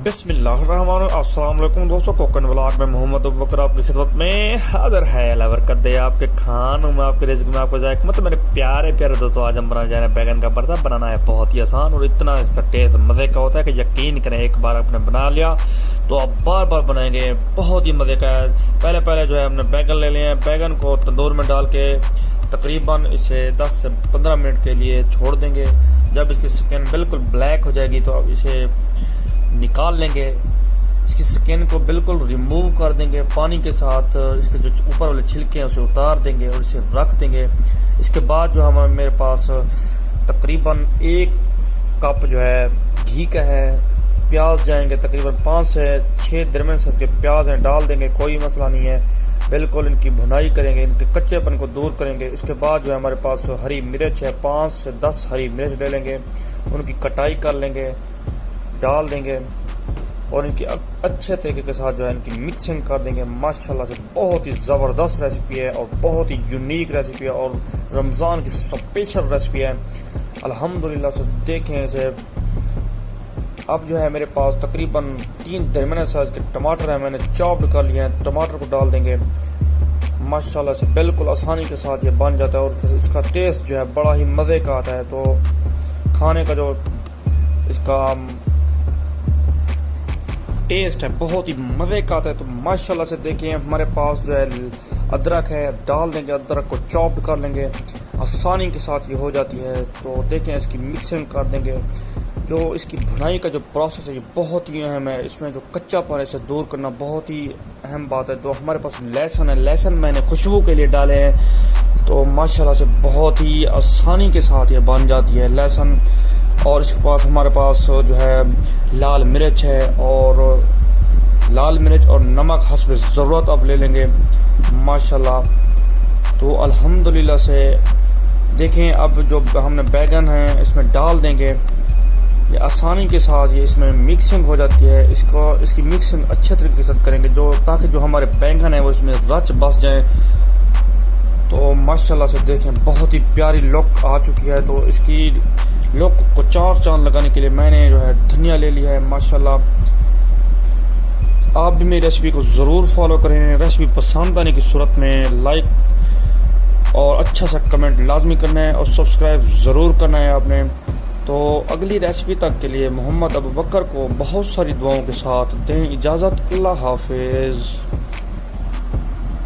अस्सलाम वालेकुम दोस्तों, कोकन व्लॉग में मोहम्मद अबू बकर आपकी खिदमत में हाजिर है। अल्लाह बरकत दे आपके खानों में, आपके रिज़्क़ में, आपको जाए मतलब मेरे प्यारे प्यारे दोस्तों, आज हम बनाने जा रहे हैं बैगन का भरता। बनाना है बहुत ही आसान और इतना इसका टेस्ट मज़े का होता है कि यकीन करें, एक बार आपने बना लिया तो आप बार बार बनाएंगे। बहुत ही मज़े का है। पहले जो है हमने बैगन ले लिए हैं। बैगन को तंदूर में डाल के तकरीबन इसे 10 से 15 मिनट के लिए छोड़ देंगे। जब इसकी स्किन बिल्कुल ब्लैक हो जाएगी तो अब इसे निकाल लेंगे। इसकी स्किन को बिल्कुल रिमूव कर देंगे पानी के साथ। इसके जो ऊपर वाले छिलके हैं उसे उतार देंगे और इसे रख देंगे। इसके बाद जो हमारे मेरे पास तकरीबन 1 कप जो है घी का है। प्याज जाएंगे तकरीबन 5 से 6 दरमियान साइज के प्याज हैं, डाल देंगे, कोई मसला नहीं है। बिल्कुल इनकी भुनाई करेंगे, इनके कच्चेपन को दूर करेंगे। इसके बाद जो है हमारे पास हरी मिर्च है, 5 से 10 हरी मिर्च ले लेंगे, उनकी कटाई कर लेंगे, डाल देंगे और इनकी अच्छे तरीके के साथ जो है इनकी मिक्सिंग कर देंगे। माशाल्लाह से बहुत ही ज़बरदस्त रेसिपी है और बहुत ही यूनिक रेसिपी है और रमज़ान की स्पेशल रेसिपी है। अल्हम्दुलिल्लाह से देखें इसे। अब जो है मेरे पास तकरीबन 3 दरमियाने साइज के टमाटर हैं, मैंने चॉप्ड कर लिए हैं। टमाटर को डाल देंगे। माशाल्लाह से बिल्कुल आसानी के साथ ये बन जाता है और इसका टेस्ट जो है बड़ा ही मज़े का आता है। तो खाने का जो इसका टेस्ट है बहुत ही मज़े का आता है। तो माशाल्लाह से देखिए हमारे पास जो है अदरक है, डाल देंगे, अदरक को चॉप्ड कर लेंगे, आसानी के साथ ये हो जाती है। तो देखें इसकी मिक्सिंग कर देंगे। जो इसकी भुनाई का जो प्रोसेस है ये बहुत ही अहम है। इसमें जो कच्चापन है इसे दूर करना बहुत ही अहम बात है। तो हमारे पास लहसुन है, लहसुन मैंने खुशबू के लिए डाले हैं। तो माशाल्लाह से बहुत ही आसानी के साथ ये बन जाती है लहसुन। और इसके पास हमारे पास जो है लाल मिर्च है और लाल मिर्च और नमक हस्ब ज़रूरत अब ले लेंगे माशाल्लाह। तो अल्हम्दुलिल्लाह से देखें अब जो हमने बैगन है इसमें डाल देंगे। ये आसानी के साथ ये इसमें मिक्सिंग हो जाती है। इसकी मिक्सिंग अच्छे तरीके से करेंगे जो ताकि जो हमारे बैंगन है वो इसमें रच बस जाए। तो माशाल्लाह से देखें बहुत ही प्यारी लुक आ चुकी है। तो इसकी लुक को 4 चांद लगाने के लिए मैंने जो है धनिया ले लिया है माशाल्लाह। आप भी मेरी रेसिपी को ज़रूर फॉलो करें। रेसिपी पसंद आने की सूरत में लाइक और अच्छा सा कमेंट लाजमी करना है और सब्सक्राइब ज़रूर करना है आपने। तो अगली रेसिपी तक के लिए मोहम्मद अबू बकर को बहुत सारी दुआओं के साथ दें इजाज़त। अल्लाह हाफिज़।